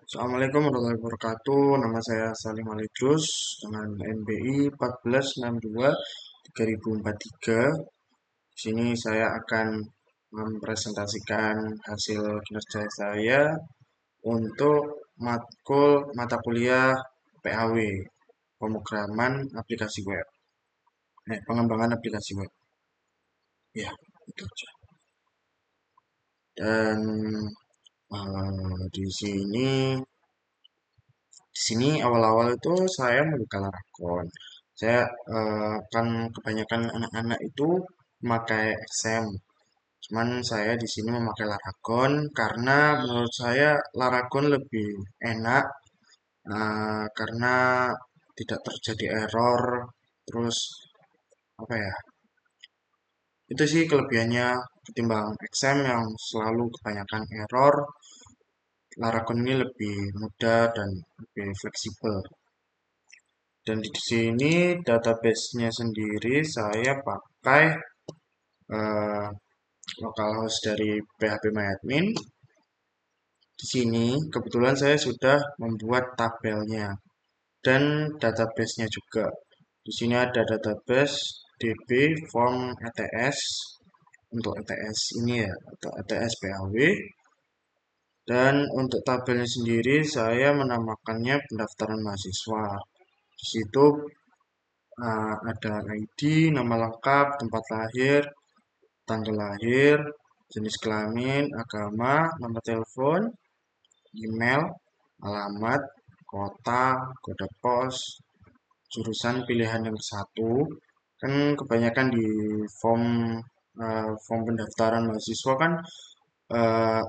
Assalamualaikum warahmatullahi wabarakatuh. Nama saya Salim Alidrus dengan NBI 1462 3043. Di sini saya akan mempresentasikan hasil kinerja saya untuk mata kuliah PAW, pemrograman aplikasi web. Pengembangan aplikasi web. Ya, itu aja. Dan di sini awal-awal itu saya membuka Laracon. Saya kan kebanyakan anak-anak itu memakai XM. Cuman saya di sini memakai Laracon karena menurut saya Laracon lebih enak karena tidak terjadi error. Terus apa ya? Itu sih kelebihannya ketimbang XM yang selalu kebanyakan error. Laracon ini lebih mudah dan lebih fleksibel. Dan di sini database-nya sendiri saya pakai eh, localhost dari phpMyAdmin. Di sini kebetulan saya sudah membuat tabelnya dan database-nya juga. Di sini ada database DB form ETS untuk ETS ini ya, atau ETS PAW. Dan untuk tabelnya sendiri saya menamakannya pendaftaran mahasiswa. Di situ ada ID, nama lengkap, tempat lahir, tanggal lahir, jenis kelamin, agama, nomor telepon, email, alamat, kota, kode pos, jurusan pilihan yang satu. Kan kebanyakan di form pendaftaran mahasiswa kan eh,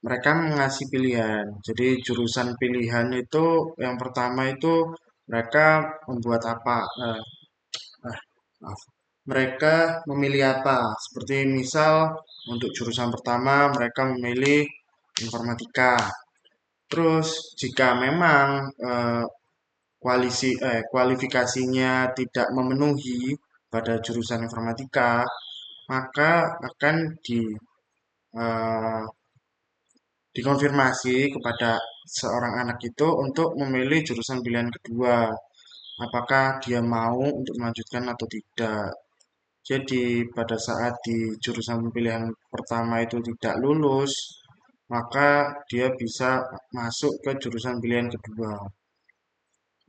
mereka mengasih pilihan. Jadi jurusan pilihan itu yang pertama itu mereka membuat apa? Maaf. Mereka memilih apa? Seperti misal untuk jurusan pertama mereka memilih informatika. Terus jika memang kualifikasinya tidak memenuhi pada jurusan informatika, maka akan eh, dikonfirmasi kepada seorang anak itu untuk memilih jurusan pilihan kedua. Apakah dia mau untuk melanjutkan atau tidak. Jadi pada saat di jurusan pilihan pertama itu tidak lulus, maka dia bisa masuk ke jurusan pilihan kedua.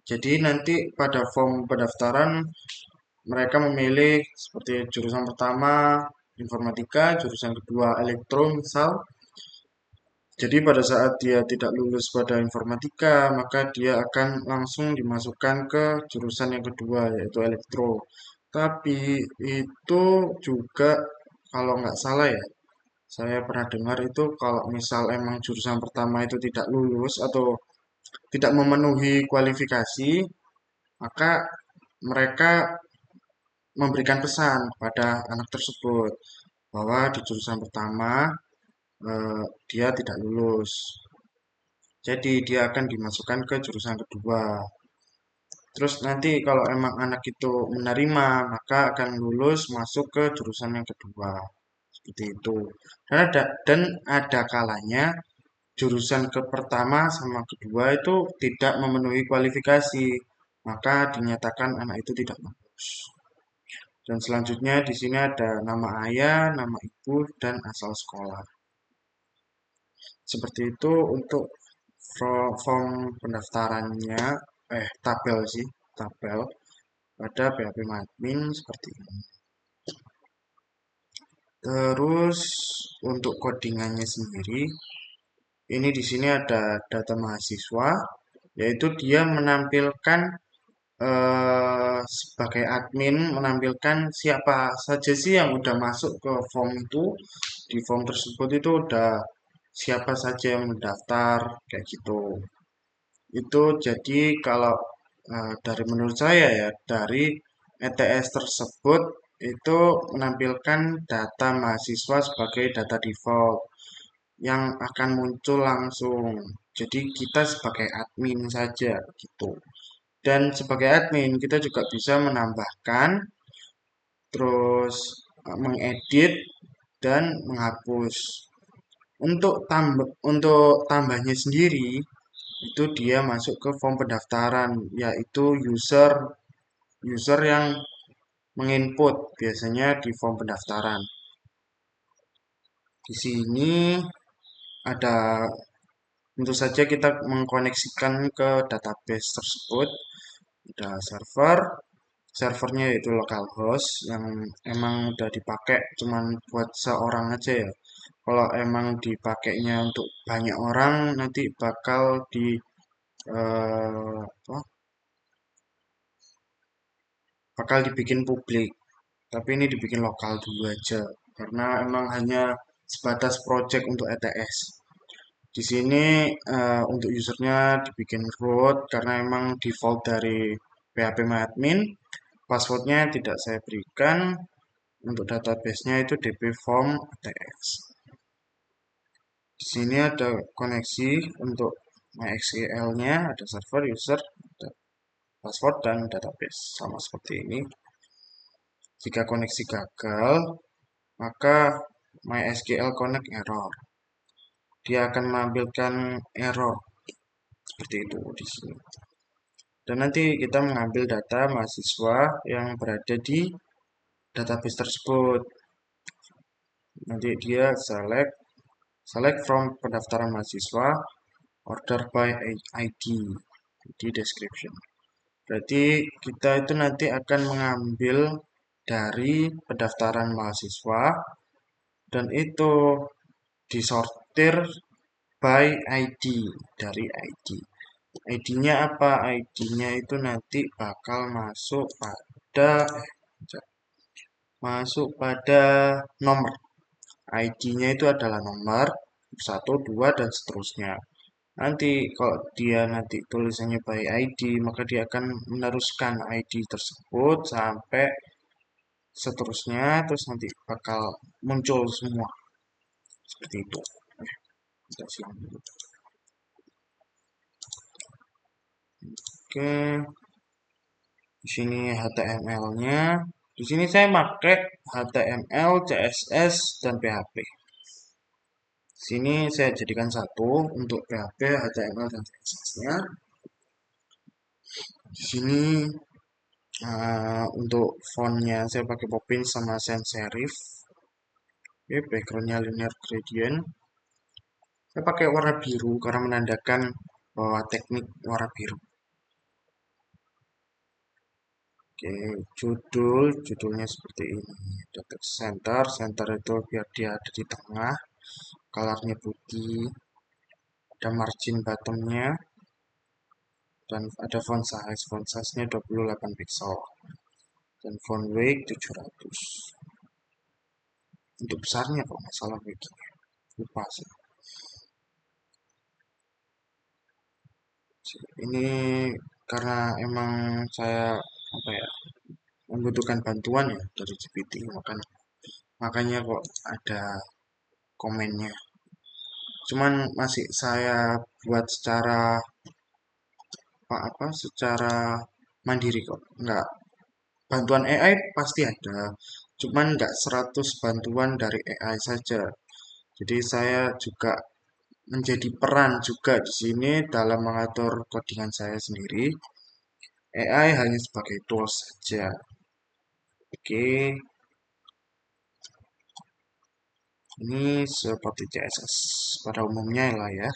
Jadi nanti pada form pendaftaran mereka memilih seperti jurusan pertama informatika, jurusan kedua elektro misal. Jadi pada saat dia tidak lulus pada informatika, maka dia akan langsung dimasukkan ke jurusan yang kedua yaitu elektro. Tapi itu juga kalau nggak salah ya, saya pernah dengar itu kalau misal emang jurusan pertama itu tidak lulus atau tidak memenuhi kualifikasi, maka mereka memberikan pesan pada anak tersebut bahwa di jurusan pertama dia tidak lulus. Jadi dia akan dimasukkan ke jurusan kedua. Terus nanti kalau emang anak itu menerima, maka akan lulus masuk ke jurusan yang kedua. Seperti itu. Dan ada kalanya jurusan ke pertama sama kedua itu tidak memenuhi kualifikasi, maka dinyatakan anak itu tidak lulus. Dan selanjutnya di sini ada nama ayah, nama ibu, dan asal sekolah. Seperti itu untuk form pendaftarannya, tabel sih, tabel pada phpMyAdmin seperti ini. Terus untuk codingannya sendiri, ini di sini ada data mahasiswa, yaitu dia menampilkan sebagai admin menampilkan siapa saja sih yang udah masuk ke form itu. Di form tersebut itu udah siapa saja yang mendaftar kayak gitu. Itu jadi kalau dari menurut saya ya dari ETS tersebut itu menampilkan data mahasiswa sebagai data default yang akan muncul langsung. Jadi kita sebagai admin saja gitu. Dan sebagai admin kita juga bisa menambahkan, terus mengedit dan menghapus. Untuk tambahnya sendiri itu dia masuk ke form pendaftaran, yaitu user user yang menginput biasanya di form pendaftaran. Di sini ada tentu saja kita mengkoneksikan ke database tersebut. Ada servernya yaitu localhost yang emang udah dipakai cuman buat seorang aja ya. Kalau emang dipakainya untuk banyak orang nanti bakal di apa, bakal dibikin publik. Tapi ini dibikin lokal dulu aja karena emang hanya sebatas project untuk ETS. Di sini untuk usernya dibikin root karena emang default dari PHP Passwordnya tidak saya berikan. Untuk database-nya itu db form ATS. Di sini ada koneksi untuk MySQL-nya, ada server, user, ada password, dan database. Sama seperti ini. Jika koneksi gagal, maka MySQL connect error. Dia akan menampilkan error seperti itu di sini. Dan nanti kita mengambil data mahasiswa yang berada di database tersebut. Nanti dia select from pendaftaran mahasiswa, order by ID di description. Berarti kita itu nanti akan mengambil dari pendaftaran mahasiswa dan itu disortir by ID dari ID. ID-nya apa? ID-nya itu nanti bakal masuk pada nomor. ID-nya itu adalah nomor 1, 2, dan seterusnya. Nanti kalau dia nanti tulisannya by ID, maka dia akan meneruskan ID tersebut sampai seterusnya, terus nanti bakal muncul semua. Seperti itu. Kita silang dulu. Oke, di sini HTML-nya. Di sini saya pakai HTML, CSS, dan PHP. Sini saya jadikan satu untuk PHP, HTML, dan CSS-nya. Di sini untuk fontnya saya pakai Poppins sama sans serif. Oke, backgroundnya linear gradient. Saya pakai warna biru karena menandakan bahwa teknik warna biru. Oke, judulnya seperti ini. Ada text center itu biar dia ada di tengah. Colornya putih. Ada margin bottomnya. Dan ada font size-nya 28 pixel. Dan font weight 700. Untuk besarnya kok nggak salah begini. Lupa sih. Ini karena emang saya membutuhkan bantuan ya dari GPT, makanya kok ada komennya. Cuman masih saya buat secara mandiri kok. Nggak, bantuan AI pasti ada, cuman nggak 100 bantuan dari AI saja. Jadi saya juga menjadi peran juga di sini dalam mengatur codingan saya sendiri. AI hanya sebagai tools saja. Oke, ini seperti CSS pada umumnya lah ya.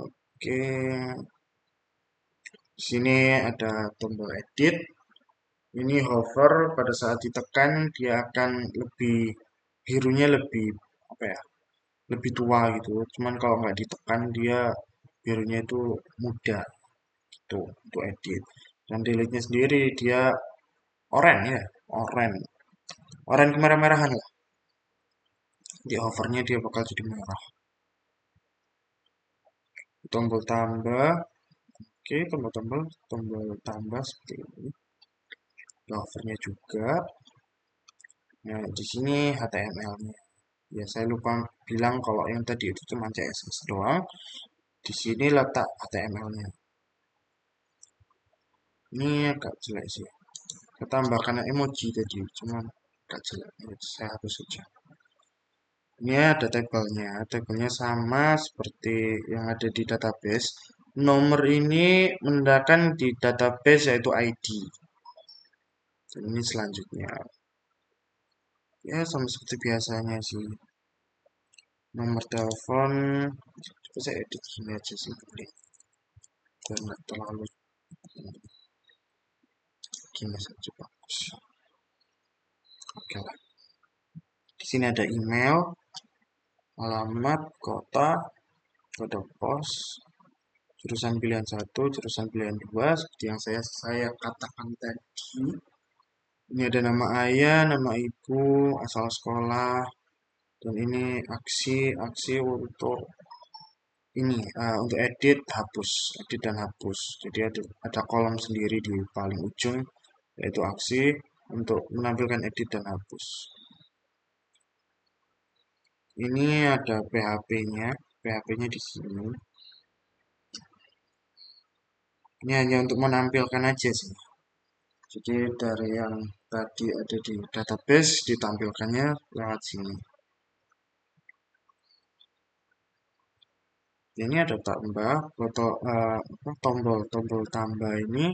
Oke, di sini ada tombol edit. Ini hover pada saat ditekan dia akan birunya lebih apa ya? Lebih tua gitu. Cuman kalau nggak ditekan dia birunya itu muda gitu untuk edit. Dan delete-nya sendiri dia oranye ya, oranye. Oranye kemerah-merahan lah. Di hovernya dia bakal jadi merah. Tombol tambah. Oke, tombol tambah seperti ini. Di hovernya juga. Nah, di sini HTML-nya. Ya, saya lupa bilang kalau yang tadi itu cuma CSS doang. Di sini letak HTML-nya. Ini agak jelek sih. Saya tambahkan emoji tadi, cuma agak jelek. Saya hapus saja. Ini ada tabelnya. Tabelnya sama seperti yang ada di database. Nomor ini menandakan di database yaitu ID. Dan ini selanjutnya. Ya, sama seperti biasanya sih. Nomor telepon. Coba saya edit gini aja sih. Biar nggak terlalu gini saja bagus. Oke lah. Di sini ada email, alamat, kota, kode pos, jurusan pilihan satu, jurusan pilihan dua, seperti yang saya katakan tadi. Ini ada nama ayah, nama ibu, asal sekolah, dan ini aksi untuk ini untuk edit dan hapus. Jadi ada kolom sendiri di paling ujung yaitu aksi untuk menampilkan edit dan hapus. Ini ada PHP-nya, PHP-nya di sini. Ini hanya untuk menampilkan aja sih. Jadi dari yang tadi ada di database ditampilkannya lewat sini. Ini ada tambah tombol tambah ini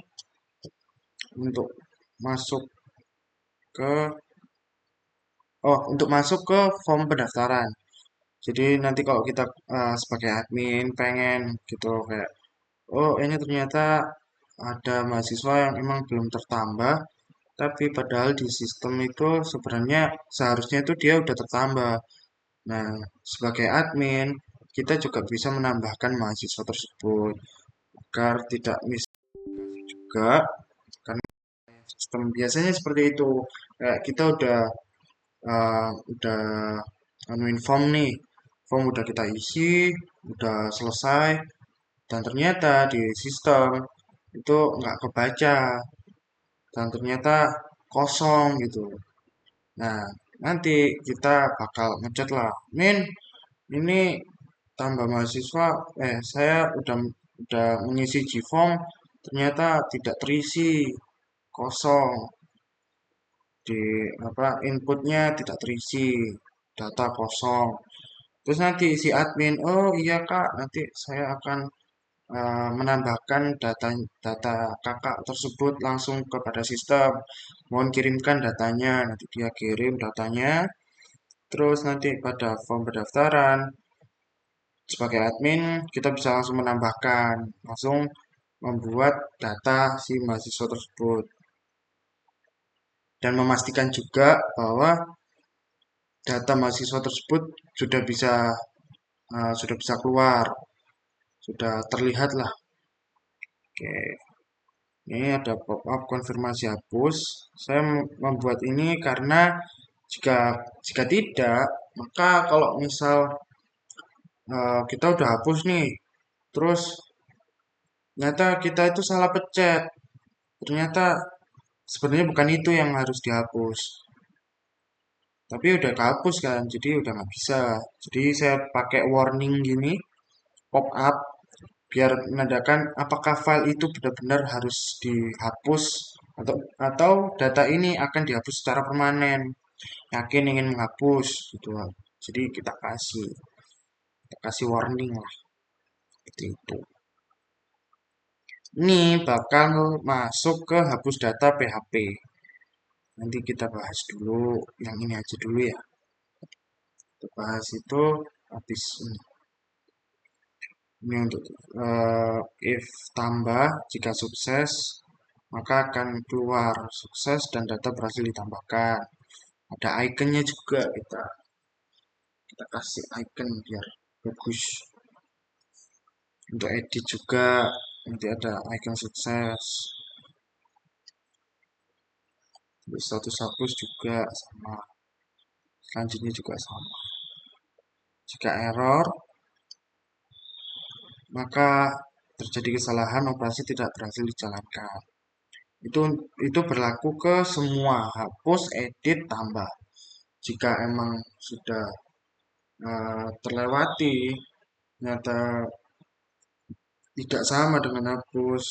untuk masuk ke untuk masuk ke form pendaftaran. Jadi nanti kalau kita sebagai admin pengen gitu kayak ini ternyata ada mahasiswa yang emang belum tertambah, tapi padahal di sistem itu sebenarnya seharusnya itu dia udah tertambah. Nah, sebagai admin, kita juga bisa menambahkan mahasiswa tersebut agar tidak miss juga karena sistem biasanya seperti itu. Kayak kita udah anuin form nih, form udah kita isi, udah selesai, dan ternyata di sistem itu nggak kebaca dan ternyata kosong gitu. Nah, nanti kita bakal ngechat lah, Min, ini tambah mahasiswa, saya udah mengisi Gform, ternyata tidak terisi, kosong, di inputnya tidak terisi, data kosong. Terus nanti si admin, oh iya kak, nanti saya akan menambahkan data kakak tersebut langsung kepada sistem. Mohon kirimkan datanya, nanti dia kirim datanya. Terus nanti pada form pendaftaran, sebagai admin kita bisa langsung menambahkan, langsung membuat data si mahasiswa tersebut. Dan memastikan juga bahwa data mahasiswa tersebut sudah bisa keluar, sudah terlihat lah. Oke. Ini ada pop-up konfirmasi hapus. Saya membuat ini karena jika jika tidak, maka kalau misal kita udah hapus nih, terus ternyata kita itu salah pencet. Ternyata sebenarnya bukan itu yang harus dihapus. Tapi udah kehapus kan, jadi udah nggak bisa. Jadi saya pakai warning gini, pop-up, biar menandakan apakah file itu benar-benar harus dihapus atau data ini akan dihapus secara permanen. Yakin ingin menghapus gitu. Jadi kita kasih warning lah seperti itu. Ini bakal masuk ke hapus data PHP. Nanti kita bahas dulu yang ini aja dulu ya. Kita bahas itu habis ini. Ini untuk if tambah jika sukses maka akan keluar sukses dan data berhasil ditambahkan. Ada ikonnya juga kita kasih icon biar bagus. Untuk edit juga nanti ada icon sukses. Untuk status hapus juga sama. Selanjutnya juga sama. Jika error maka terjadi kesalahan operasi tidak berhasil dijalankan. Itu itu berlaku ke semua hapus, edit, tambah. Jika emang sudah terlewati, ternyata tidak sama dengan hapus,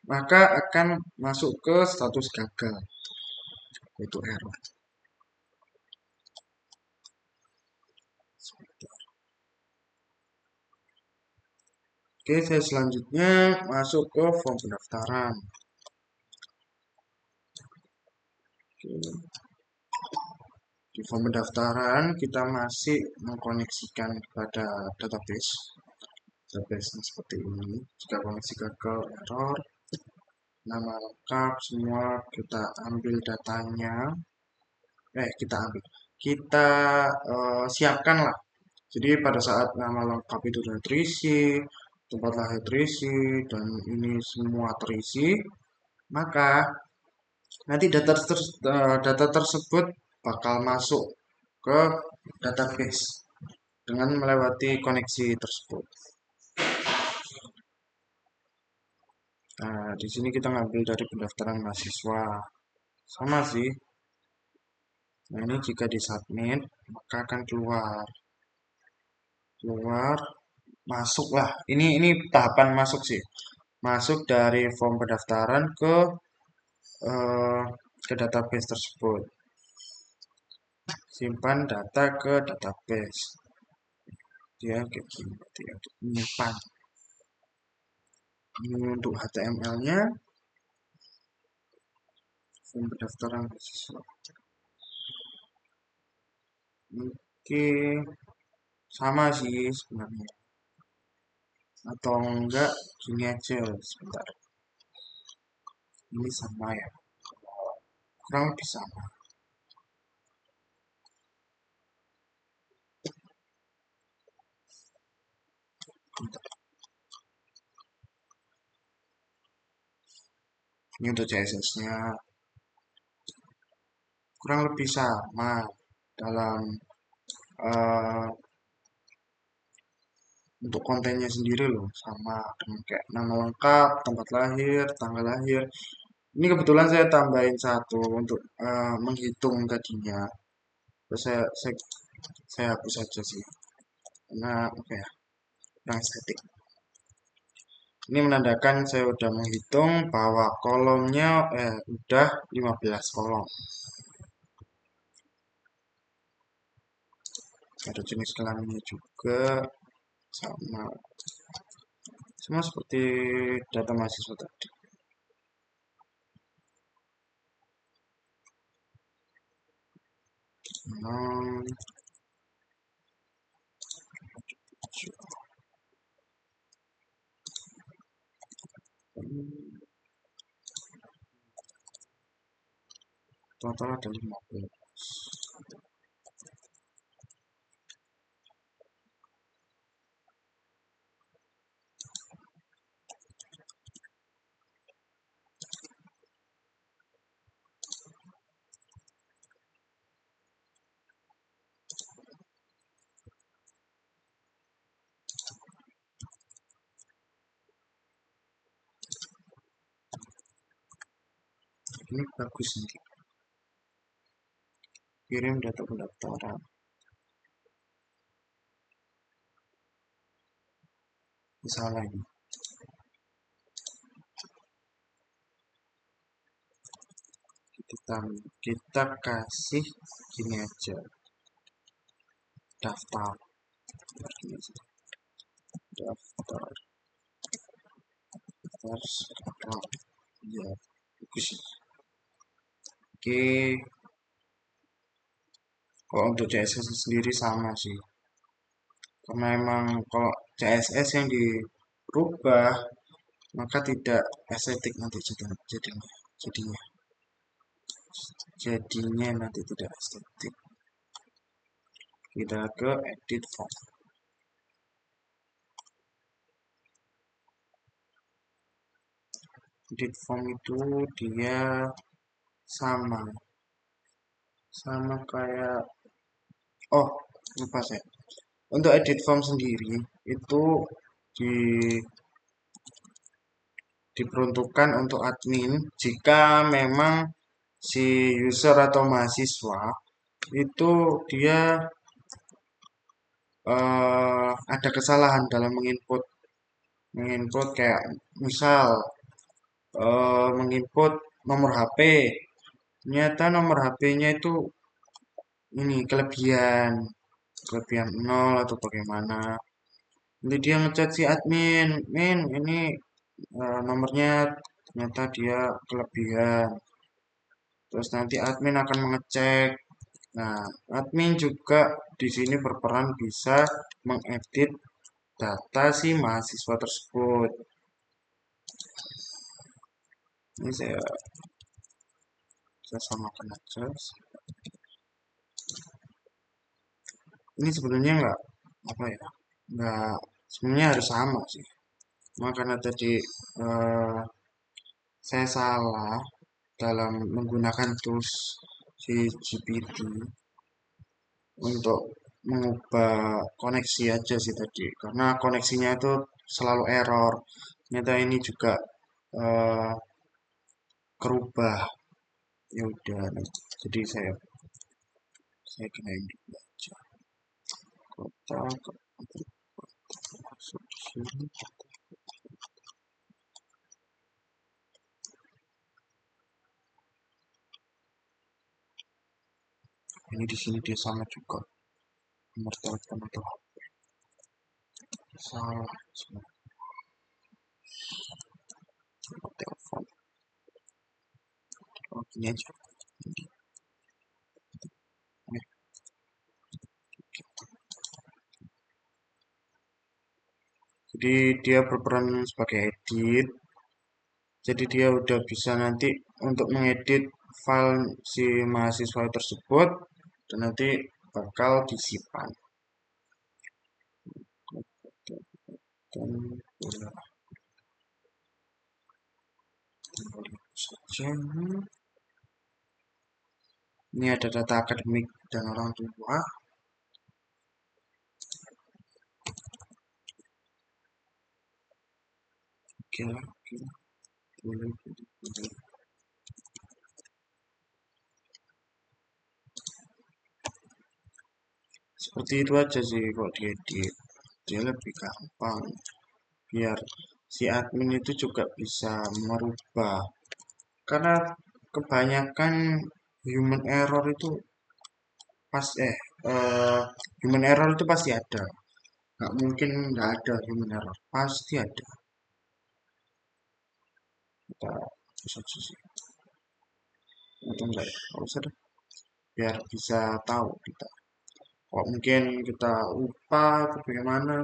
maka akan masuk ke status gagal, yaitu error. Oke, saya selanjutnya masuk ke form pendaftaran. Oke. Di form pendaftaran kita masih mengkoneksikan kepada database. Database seperti ini. Jika koneksi gagal, error, nama lengkap semua kita ambil datanya. Kita ambil. Kita siapkan lah. Jadi pada saat nama lengkap itu sudah terisi, tempat lahir terisi, dan ini semua terisi, maka nanti data tersebut bakal masuk ke database dengan melewati koneksi tersebut. Nah, di sini kita ngambil dari pendaftaran mahasiswa. Sama sih. Nah, ini jika disubmit, maka akan keluar. Keluar, masuk lah. Ini tahapan masuk sih. Masuk dari form pendaftaran eh, ke database tersebut. Simpan data ke database. Dia kayak gini, dia untuk menyimpan. Ini untuk HTML-nya, form pendaftaran mahasiswa. Oke, sama sih sebenarnya. Atau enggak, gini aja, sebentar. Ini sama ya, kurang lebih sama. Ini untuk CSS-nya kurang lebih sama dalam eh, untuk kontennya sendiri loh, sama dengan kayak nama lengkap, tempat lahir, tanggal lahir. Ini kebetulan saya tambahin satu untuk menghitung tadinya. Terus saya hapus saja sih. Karena apa ya, kurang estetik. Ini menandakan saya udah menghitung bahwa kolomnya udah 15 kolom. Ada jenis kelaminnya juga sama sama seperti data mahasiswa tadi. Hmm, total ada 15. Ini bagus nih. Kirim data pendaftaran. Salah ini. Kita kasih gini aja. Daftar. Gini aja. Daftar. Daftar. Ya, bagus. Oke. Kalau untuk CSS sendiri sama sih. Karena memang kalau CSS yang dirubah maka tidak estetik nanti jadinya jadinya nanti tidak estetik. Kita ke edit form. Edit form itu dia sama kayak lupa saya. Untuk edit form sendiri itu di diperuntukkan untuk admin jika memang si user atau mahasiswa itu dia ada kesalahan dalam menginput kayak misal menginput nomor HP, ternyata nomor HP-nya itu ini kelebihan, kelebihan nol atau bagaimana. Nanti dia ngechat si admin, min ini nomornya ternyata dia kelebihan. Terus nanti admin akan mengecek. Nah, admin juga di sini berperan bisa mengedit data si mahasiswa tersebut. Ini saya samakan aja. Ini sebenarnya nggak apa ya, nggak sebenarnya harus sama sih. Cuma karena tadi eh, saya salah dalam menggunakan tools si GPT untuk mengubah koneksi aja sih tadi karena koneksinya itu selalu error ternyata ini juga eh, kerubah ya udah jadi saya kenain dulu aja kota masuk sini ini di sini dia sama juga nomor telepon atau salah semua nomor telepon oh gini aja Nih, jadi dia berperan sebagai edit jadi dia udah bisa nanti untuk mengedit file si mahasiswa tersebut dan nanti bakal disimpan dan ya, saja ini ada data akademik dan orang tua oke lah oke lah boleh. Seperti itu aja sih kok diedit dia lebih gampang biar si admin itu juga bisa merubah karena kebanyakan human error itu pas human error itu pasti ada nggak mungkin nggak ada human error pasti ada kita bisa sih atau enggak ya nggak usah deh biar bisa tahu kita kok mungkin kita lupa atau bagaimana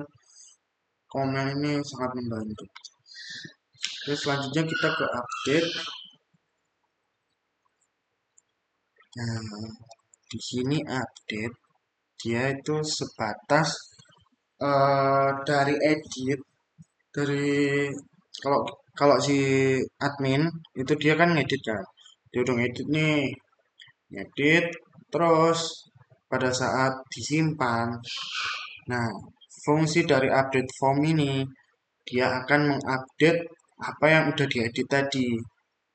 komen ini sangat membantu terus selanjutnya kita ke update nah di sini update dia itu sebatas dari edit dari kalau kalau si admin itu dia kan ngedit kan dia udah ngedit nih ngedit terus pada saat disimpan nah fungsi dari update form ini dia akan mengupdate apa yang udah diedit tadi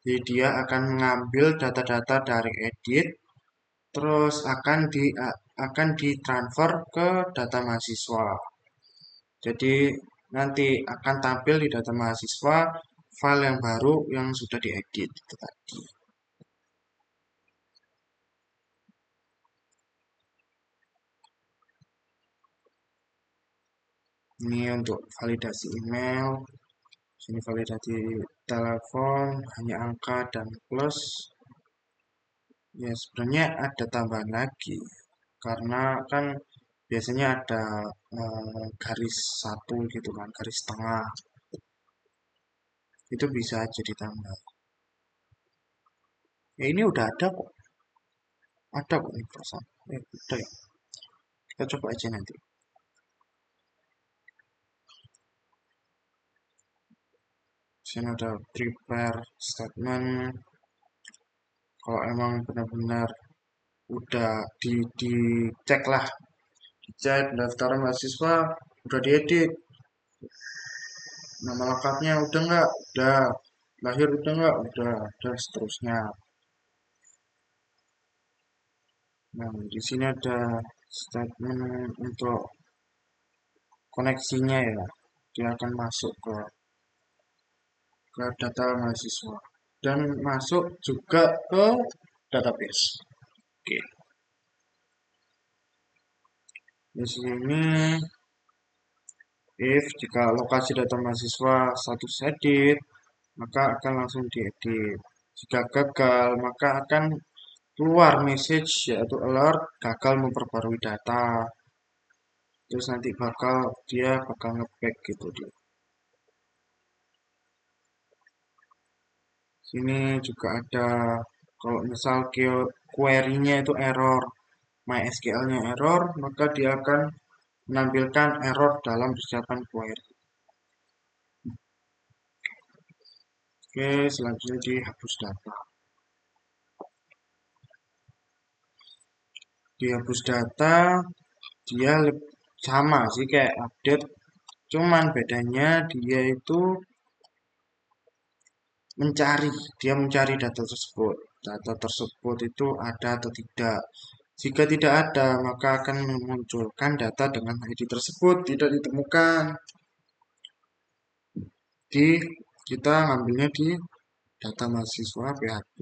jadi dia akan mengambil data-data dari edit terus akan ditransfer ke data mahasiswa jadi nanti akan tampil di data mahasiswa file yang baru yang sudah diedit itu tadi. Ini untuk validasi email, sini validasi telepon, hanya angka dan plus. Ya sebenarnya ada tambahan lagi karena kan biasanya ada garis satu gitu kan, garis tengah itu bisa aja ditambah. Ya ini udah ada kok ini perasaan. Udah ya. Kita coba aja nanti. Sini ada prepare statement. Kalau emang benar-benar udah dicek lah, dicek daftar mahasiswa udah diedit, nama lengkapnya udah nggak, udah lahir udah nggak, udah seterusnya. Nah di sini ada statement untuk koneksinya ya, dia akan masuk ke data mahasiswa dan masuk juga ke database. Oke. Di sini if jika lokasi data mahasiswa status edit, maka akan langsung diedit. Jika gagal, maka akan keluar message yaitu alert gagal memperbarui data. Terus nanti dia bakal ngeback gitu dia. Sini juga ada kalau misal query-nya itu error, MySQL-nya error, maka dia akan menampilkan error dalam persiapan query. Oke, selanjutnya dihapus data. Dihapus data, dia sama sih kayak update, cuman bedanya dia itu mencari data tersebut. Data tersebut itu ada atau tidak. Jika tidak ada, maka akan memunculkan data dengan ID tersebut tidak ditemukan. Kita ngambilnya di data mahasiswa PHP.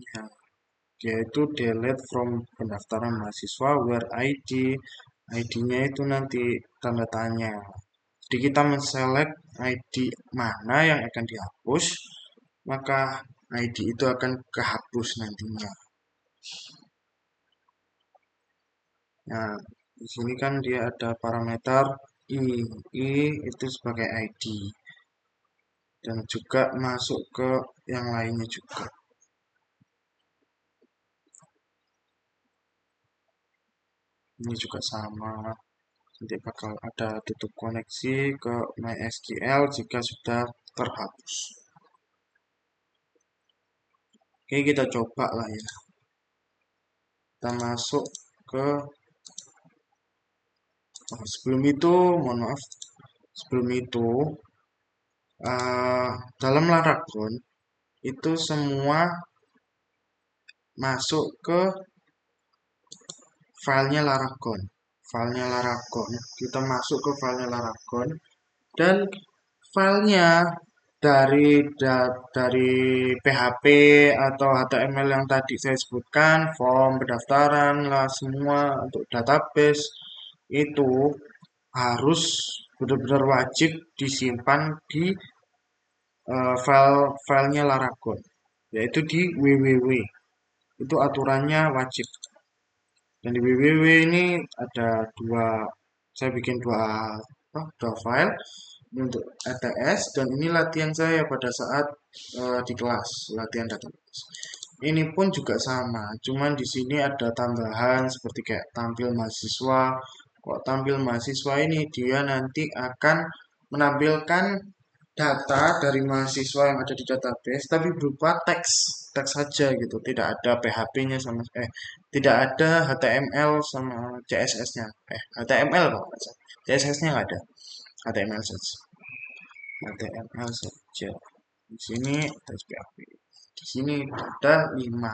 Ya, yaitu delete from pendaftaran mahasiswa where ID-nya itu nanti tanda tanya. Jadi kita men-select ID mana yang akan dihapus, maka ID itu akan kehapus nantinya. Nah, di sini kan dia ada parameter I itu sebagai ID dan juga masuk ke yang lainnya juga. Ini juga sama. Nanti bakal ada tutup koneksi ke MySQL jika sudah terhapus. Oke, kita coba lah ya. Kita masuk ke sebelum itu, mohon maaf. Sebelum itu, dalam Laragon itu semua masuk ke filenya Laragon. Filenya Laragon, kita masuk ke filenya Laragon dan filenya dari PHP atau HTML yang tadi saya sebutkan, form pendaftaran lah semua untuk database itu harus benar-benar wajib disimpan di filenya Laragon, yaitu di www. Itu aturannya wajib. Dan di www ini ada saya bikin dua file untuk ETS dan ini latihan saya pada saat di kelas latihan database. Ini pun juga sama, cuman di sini ada tambahan seperti kayak tampil mahasiswa. Kok tampil mahasiswa ini dia nanti akan menampilkan data dari mahasiswa yang ada di database tapi berupa teks saja gitu, tidak ada PHP-nya tidak ada HTML sama CSS-nya. HTML kok, CSS-nya nggak ada, HTML saja. HTML saja. Di sini teks PHP. Di sini ada 5.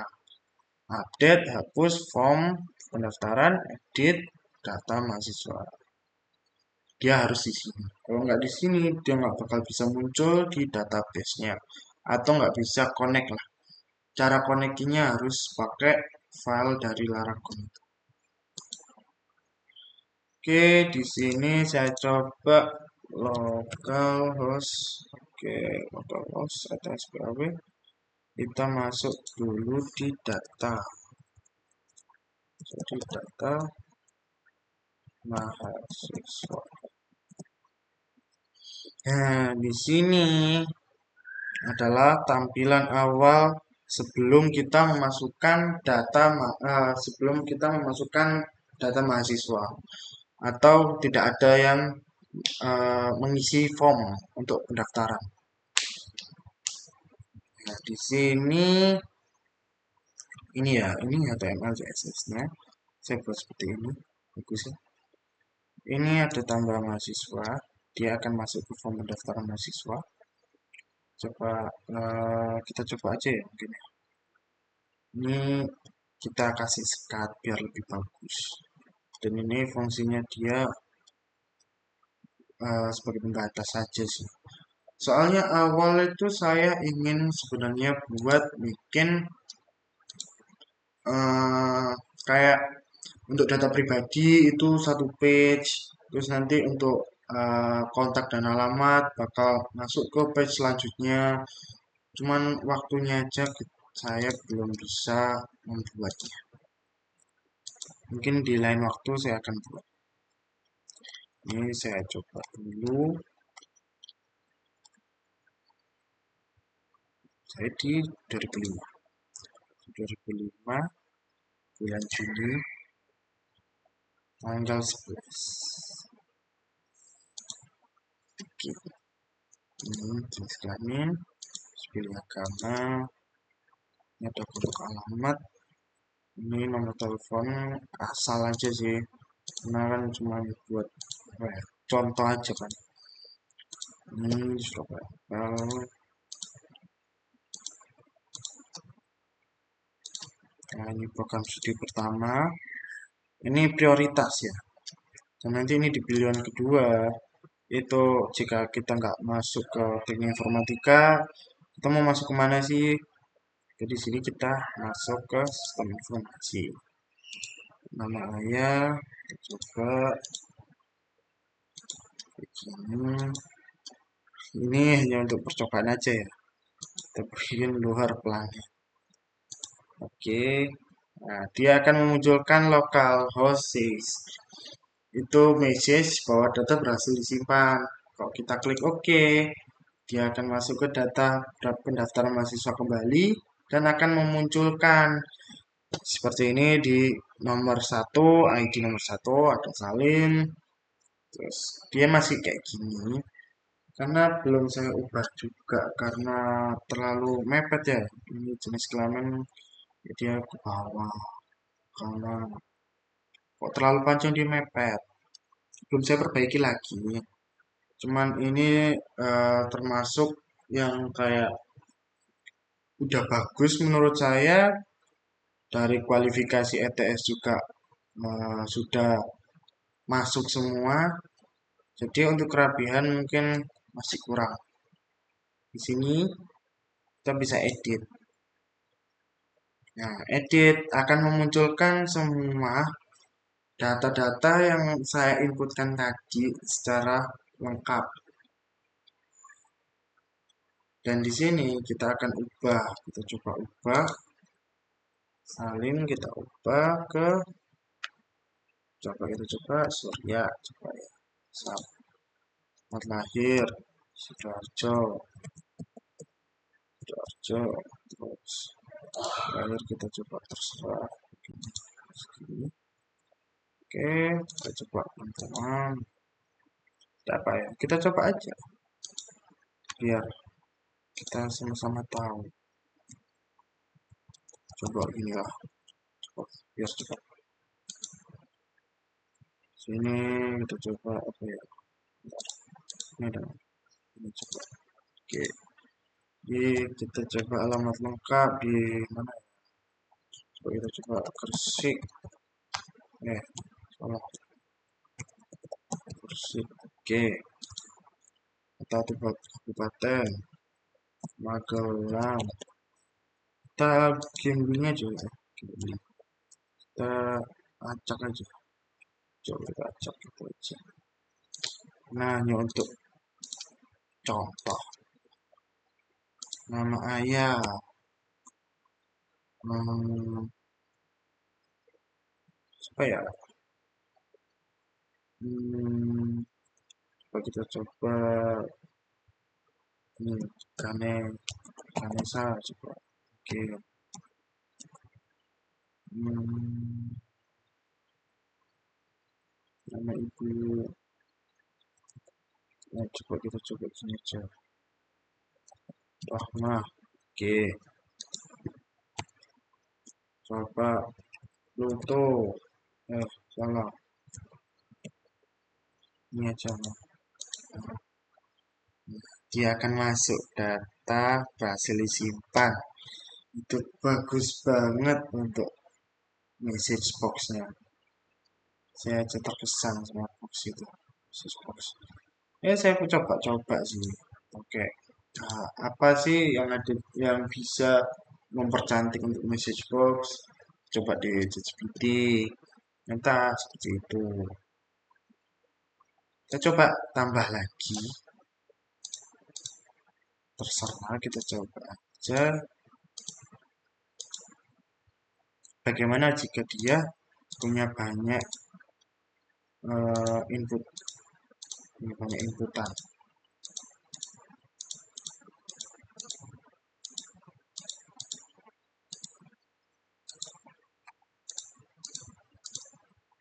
Update, hapus, form, pendaftaran, edit, data mahasiswa. Dia harus di sini. Kalau nggak di sini, dia nggak bakal bisa muncul di database-nya. Atau nggak bisa connect lah. Cara connectingnya harus pakai file dari Laragon. Oke, di sini saya coba localhost. Oke, localhost atau SPAW. Kita masuk dulu di data. Jadi data mahasiswa. Nah, di sini adalah tampilan awal sebelum kita memasukkan data mahasiswa atau tidak ada yang mengisi form untuk pendaftaran. Nah, di sini ini HTML CSS-nya. Saya buat seperti ini. Bagus ya. Ini ada tambah mahasiswa. Dia akan masuk ke form pendaftaran mahasiswa. Kita coba aja ya mungkin ya. Ini kita kasih skat biar lebih bagus. Dan ini fungsinya dia sebagai pembatas saja sih. Soalnya awal itu saya ingin sebenarnya buat bikin eh, kayak untuk data pribadi itu satu page, terus nanti untuk kontak dan alamat bakal masuk ke page selanjutnya. Cuman waktunya aja saya belum bisa membuatnya. Mungkin di lain waktu saya akan buat. Ini saya coba dulu. Saya di 2005. 2005 bulan Juni tanggal 11. Oke. Ini jenis kelamin, pilih agama, ini ada bentuk alamat, ini nomor telepon asal aja sih, karena kan cuma buat contoh aja kan. Ini Surabaya. Nah, ini program studi pertama. Ini prioritas ya. Dan nanti ini di pilihan kedua. Itu jika kita nggak masuk ke teknik informatika, kita mau masuk kemana sih? Jadi sini kita masuk ke sistem informasi. Nama ayah, kita coba begini. Ini hanya untuk percobaan aja ya. Kita bikin luar planet. Oke. Nah, dia akan memunculkan local host itu message bahwa data berhasil disimpan. Kalau kita klik OK, dia akan masuk ke data pendaftaran mahasiswa kembali dan akan memunculkan seperti ini di nomor 1, ID nomor 1 ada salin. Terus dia masih kayak gini karena belum saya ubah juga karena terlalu mepet ya. Ini jenis kelamin ya dia ke bawah karena kok terlalu panjang dia mepet. Belum saya perbaiki lagi. Cuman ini termasuk yang kayak udah bagus menurut saya dari kualifikasi ETS juga sudah masuk semua. Jadi untuk kerapihan mungkin masih kurang. Di sini kita bisa edit. Nah, edit akan memunculkan semua data-data yang saya inputkan tadi secara lengkap. Dan di sini kita akan ubah, kita coba ubah, salin kita ubah ke, coba kita coba Surya, coba ya, tempat lahir, Sidoarjo, terus lahir kita coba terserah, segini. Oke, kita coba teman-teman, apa ya, kita coba aja, biar kita sama-sama tahu. Coba gini lah, coba biar cepat. Sini kita coba apa ya? Ini dong. Ini coba. Oke. Jadi kita coba alamat lengkap di mana? Coba kita coba Gresik. Salah. Gresik. Oke. Kita coba kabupaten Magelang. Kita gambling aja ya. Kita acak aja. Coba kita acak gitu aja. Nah, ini untuk contoh. Nama ayah. Apa ya? Coba kita coba ini Kanesa coba. Oke. Nama ibu. Nah, coba kita coba sini aja. Rahmah. Oke. Coba Pluto. Salah. Ini aja. Dia akan masuk data berhasil disimpan. Itu bagus banget untuk message box-nya. Saya aja terkesan sama box itu. Message box. Saya coba-coba sih. Oke. Nah, apa sih yang ada yang bisa mempercantik untuk message box? coba di ChatGPT, minta seperti itu. Kita coba tambah lagi, terserah kita coba aja. Bagaimana jika dia punya banyak input, punya banyak inputan.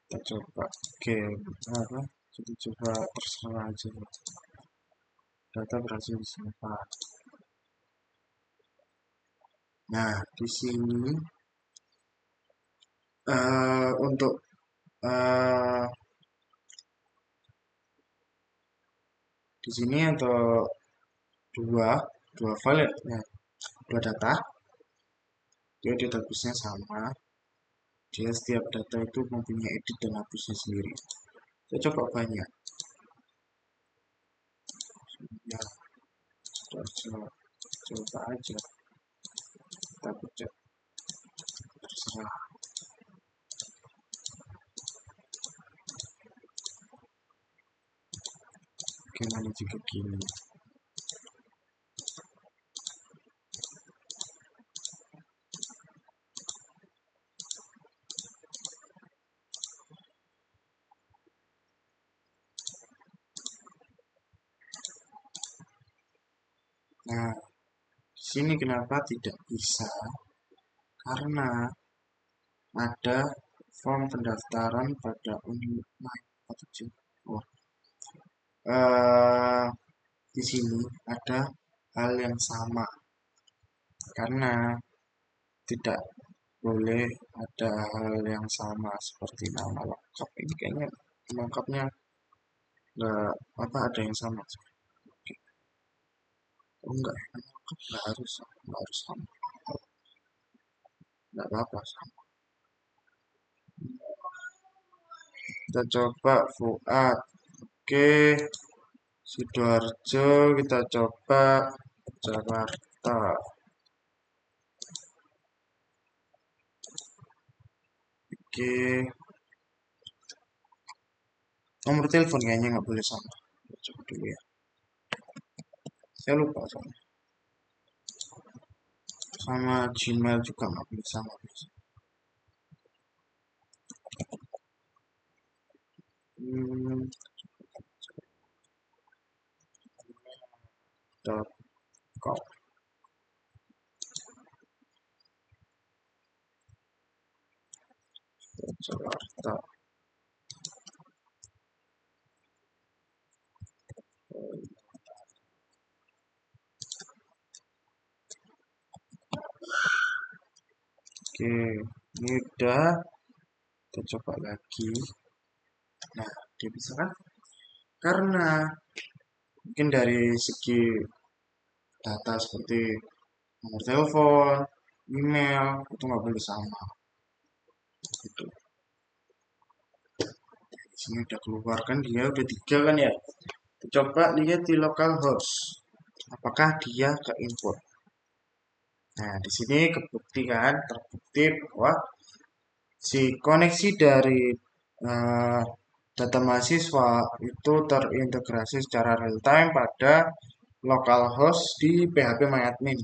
Kita coba game apa? Kita coba terserah aja. Data berhasil disimpan. Nah, di sini untuk eh, di sini untuk dua dua file ya, dua data, dia database-nya sama. Dia setiap data itu mempunyai edit dan hapusnya sendiri. Saya coba banyak. Ya, coba aja. Kita pencet terserah. Gimana jika gini? Nah, di sini kenapa tidak bisa? Karena ada form pendaftaran pada Unimai atau oh, di sini ada hal yang sama karena tidak boleh ada hal yang sama seperti nama lengkap. Ini kayaknya lengkapnya nggak apa ada yang sama. Oh enggak, nama lengkap nggak harus sama, nggak apa-apa sama. Kita coba Fuad. Oke, Sidoarjo kita coba Jakarta. Oke, nomor telepon kayaknya nggak boleh sama. Coba dulu ya. Saya lupa soalnya. Sama Gmail juga nggak boleh sama. Hmm, .com. Jakarta. Oke, ini udah. Kita coba lagi. Nah, dia bisa kan? Karena mungkin dari segi data seperti nomor telepon, email, itu nggak boleh sama. Gitu. Di sini udah keluar kan dia udah 3 kan ya. Coba lihat di localhost. Apakah dia ke input? Nah, di sini terbukti bahwa si koneksi dari eh, data mahasiswa itu terintegrasi secara real time pada localhost di PHP MyAdmin.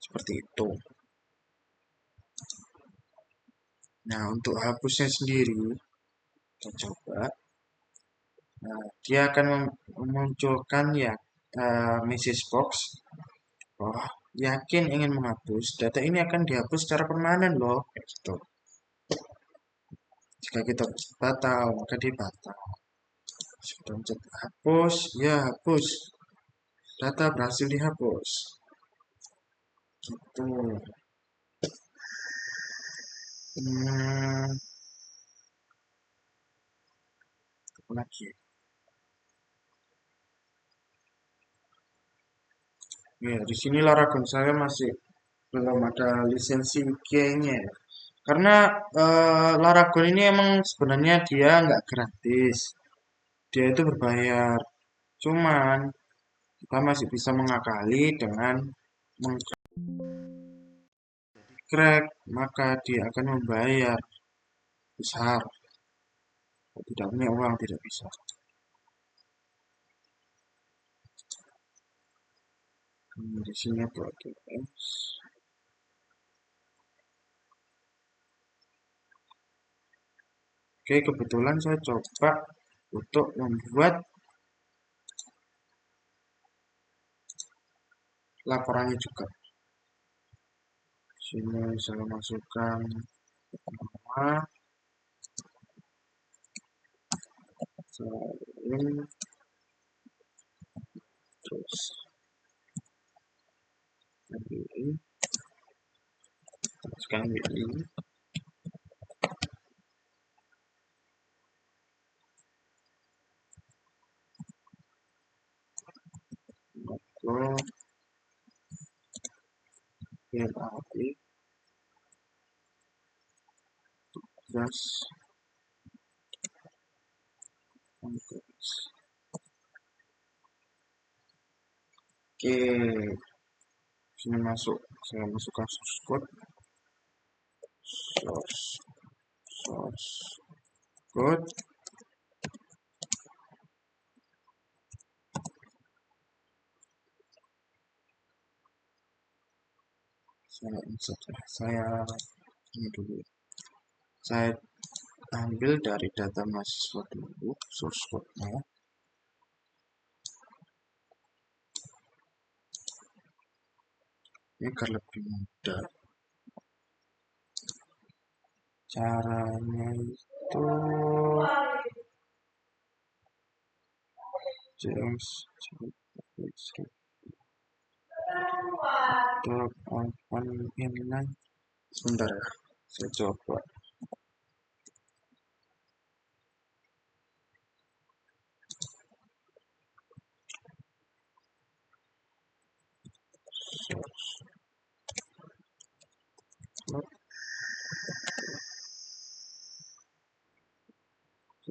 Seperti itu. Nah, untuk hapusnya sendiri, kita coba. Nah, dia akan memunculkan ya message box. Oh, yakin ingin menghapus, data ini akan dihapus secara permanen loh. Gitu. Jika kita batal, maka dia batal. Sudah mencet hapus, ya hapus. Data berhasil dihapus. Gitu. Hmm, apa lagi? Ya, di sini Laragon saya masih belum ada lisensi WGA-nya ya. Karena Laragon ini emang sebenarnya dia nggak gratis. Dia itu berbayar. Cuman kita masih bisa mengakali dengan crack, maka dia akan membayar besar. Kalau tidak punya uang tidak bisa. Di sini produk S. Oke, kebetulan saya coba untuk membuat laporannya juga. Sini saya masukkan nama, salin, terus MBI, masukkan MBI, logo, PLAP, gas, ongkos. Oke, sini masuk. Saya masukkan source code, source code. Saya insert, saya ini dulu. Saya ambil dari data mahasiswa dulu source code-nya. Ini agar lebih mudah. Caranya itu open inline. Sebentar ya, saya coba.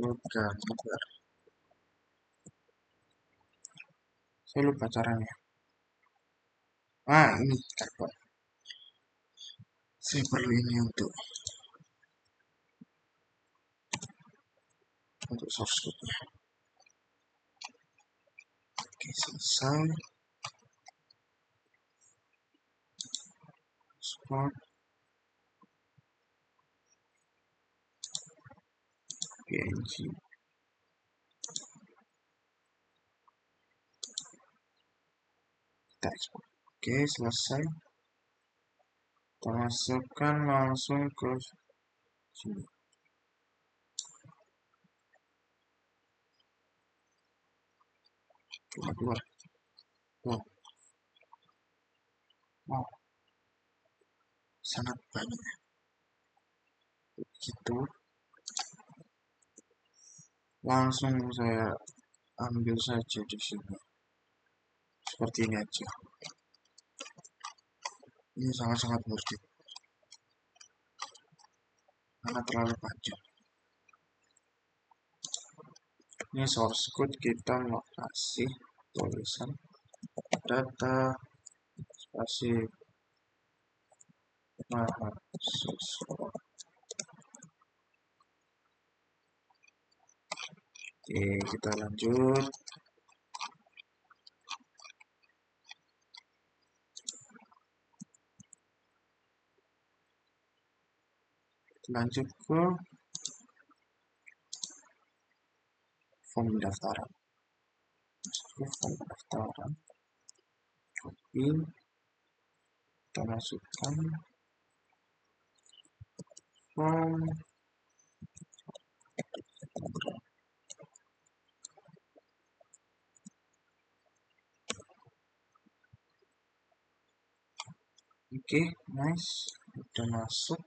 Bukan, saya lupa caranya. Ini carbon. Saya perlu ini untuk source code-nya. Oke, selesai. Export. PNG. Kita ekspor. Oke, selesai. Kita masukkan langsung ke sini. Keluar. Wow. Wow. Sangat banyak. Gitu. Langsung saya ambil saja di sini. Seperti ini aja. Ini sangat-sangat worth it. Karena terlalu panjang. Ini source code kita mau kasih tulisan data spasi mahasiswa. Oke, kita lanjut. Lanjut ke form pendaftaran. Form pendaftaran. Copy. Kita masukkan form. Oke, nice. Udah masuk.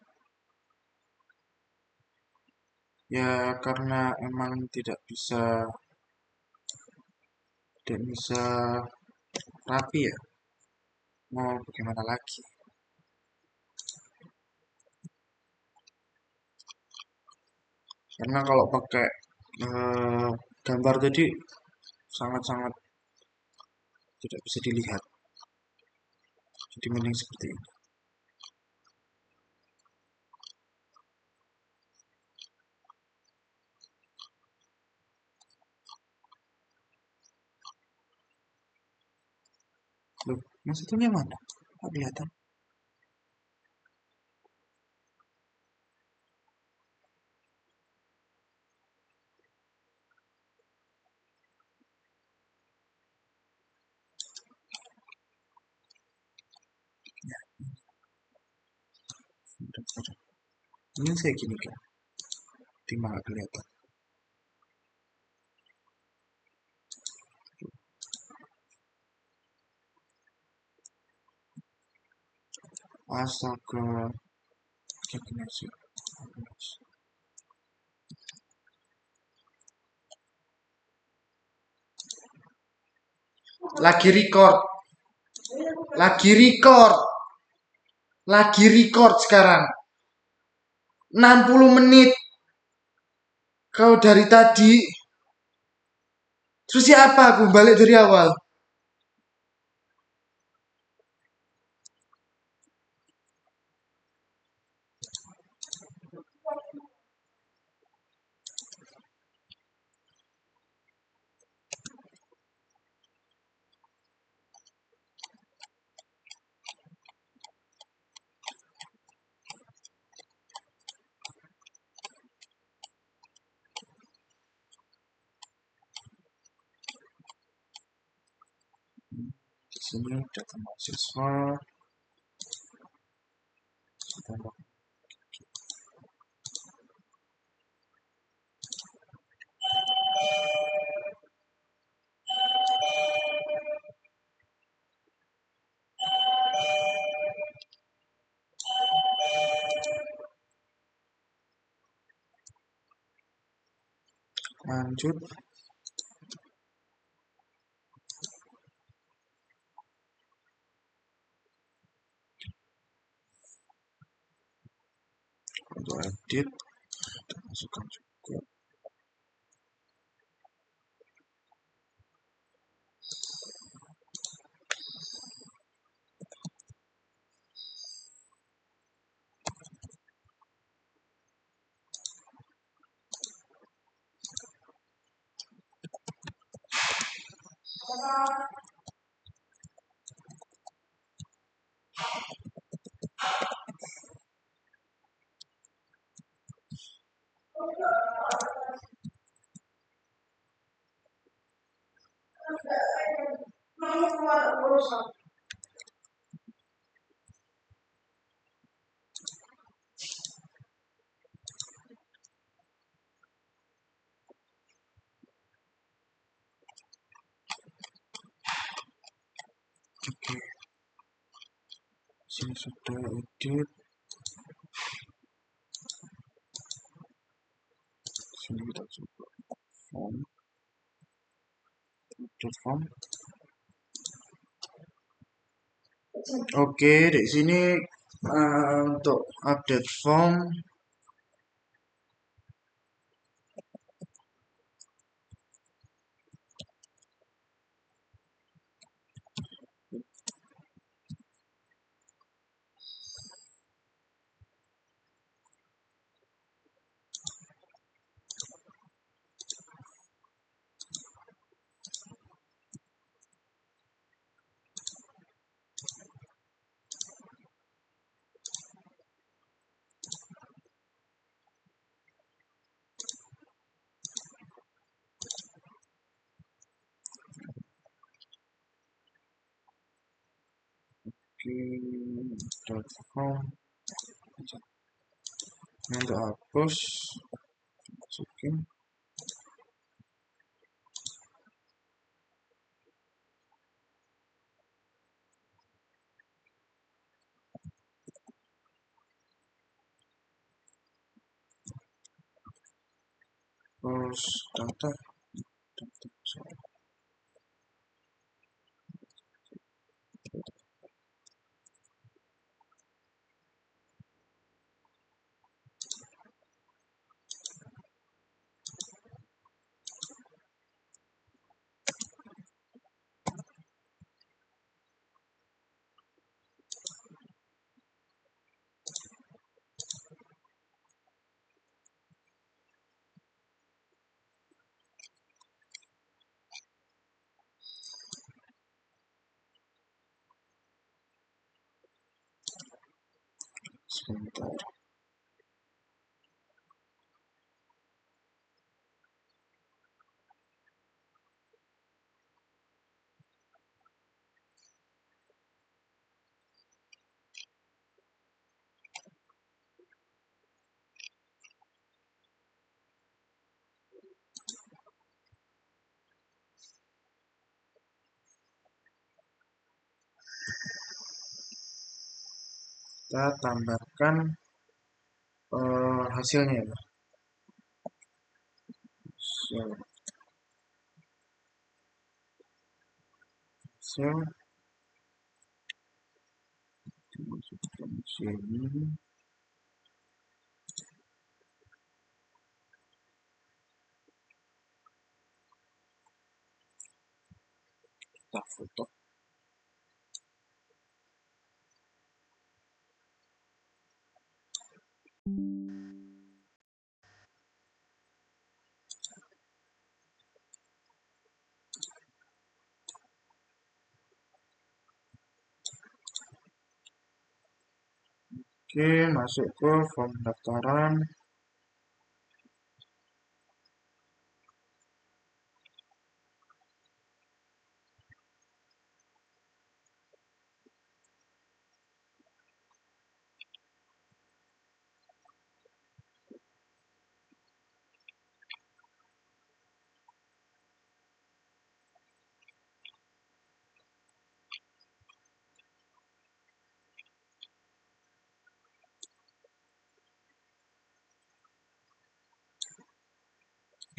Ya, karena emang tidak bisa rapi ya. Mau bagaimana lagi? Karena kalau pakai gambar tadi sangat-sangat tidak bisa dilihat. Jadi mending seperti ini. Loh, maksudnya mana? Kok kelihatan? Ini saya gini kan, timbang nggak kelihatan. Astaga, kayak gini sih. Lagi record, lagi record, lagi record sekarang. 60 menit. Kau dari tadi. Terus siapa aku balik dari awal? Di sini data mahasiswa. Lanjut. Untuk edit. Masukkan juga. Oke, sini sudah edit. Sini kita coba form. Update form. Oke, di sini untuk update form. Oke, update form. Ini untuk hapus. Masukin. Terus data. Sebentar. Kita tambahkan hasilnya ya. So, hasil dimasukkan sini. Kita foto. Oke, masuk ke form pendaftaran.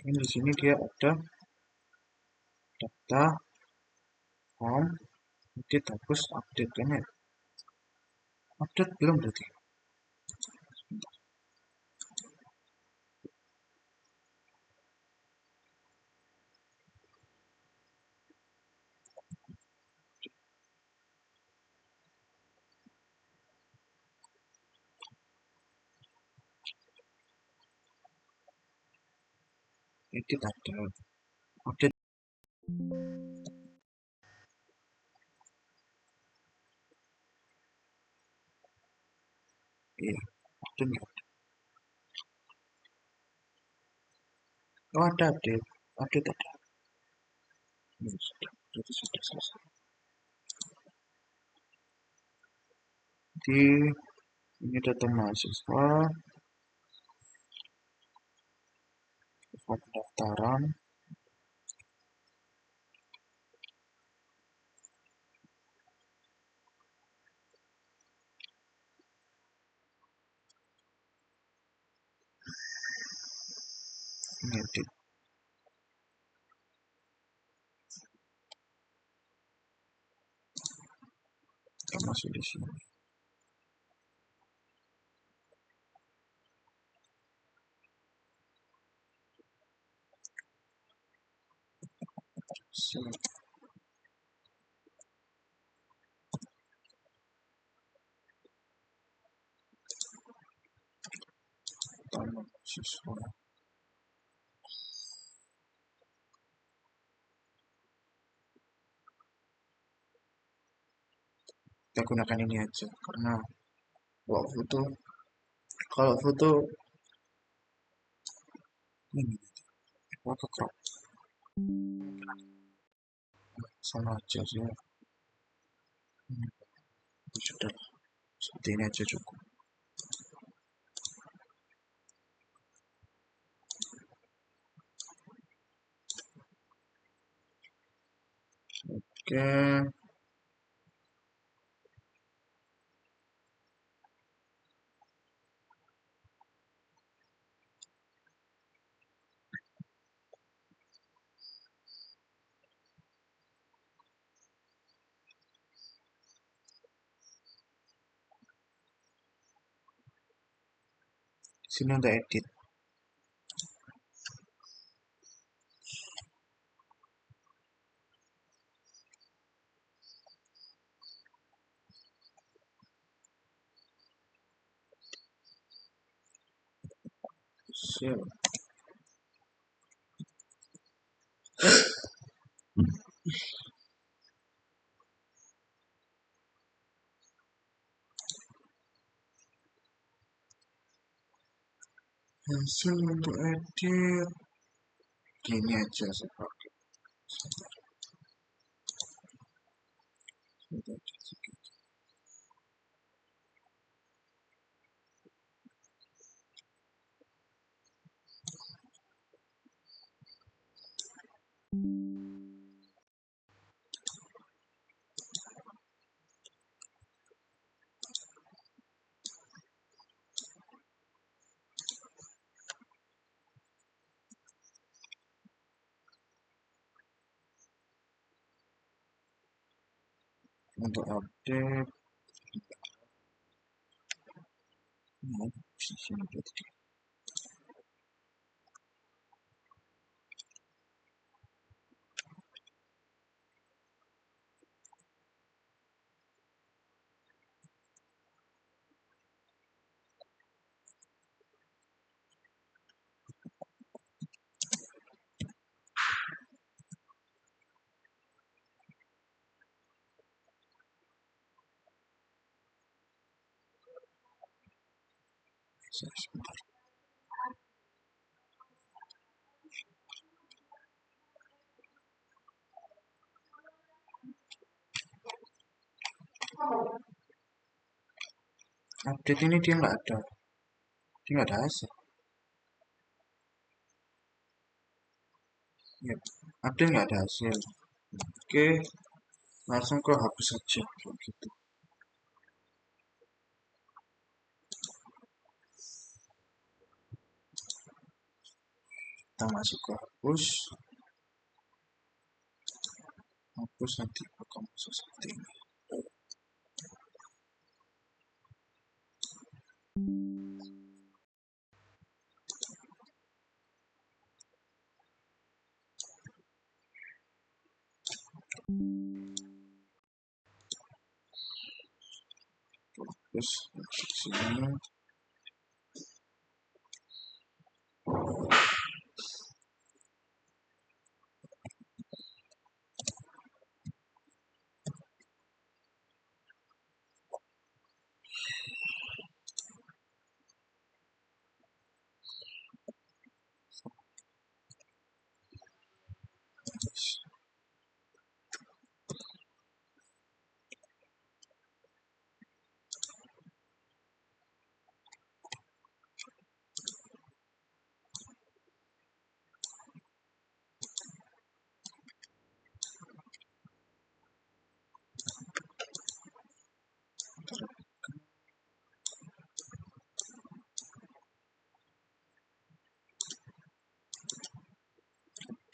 Ini di sini dia ada data, home, edit, hapus, update kan ya? Update belum berarti. Edit ada, update iya, update nggak ada. Oh ada update ada. Ini sudah, berarti sudah selesai. Di ini data mahasiswa, form pendaftaran, ini edit, kita masuk di sini. So, data mahasiswa. Kita gunakan ini aja karena kalau foto ini apa crop sama aja sih. Sudah seperti ini aja cukup. Oke, sini untuk edit. So, hasil untuk edit gini aja saya pakai. Untuk update update ini dia nggak ada hasil ya, update nggak ada hasil. Oke, langsung ke hapus saja gitu. Kita masuk ke hapus nanti akan seperti ini. Terus sini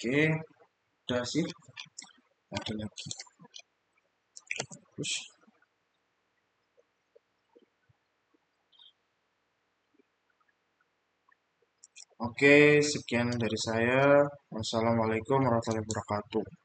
oke, udah sih, ada lagi. Terus, oke, sekian dari saya. Wassalamualaikum warahmatullahi wabarakatuh.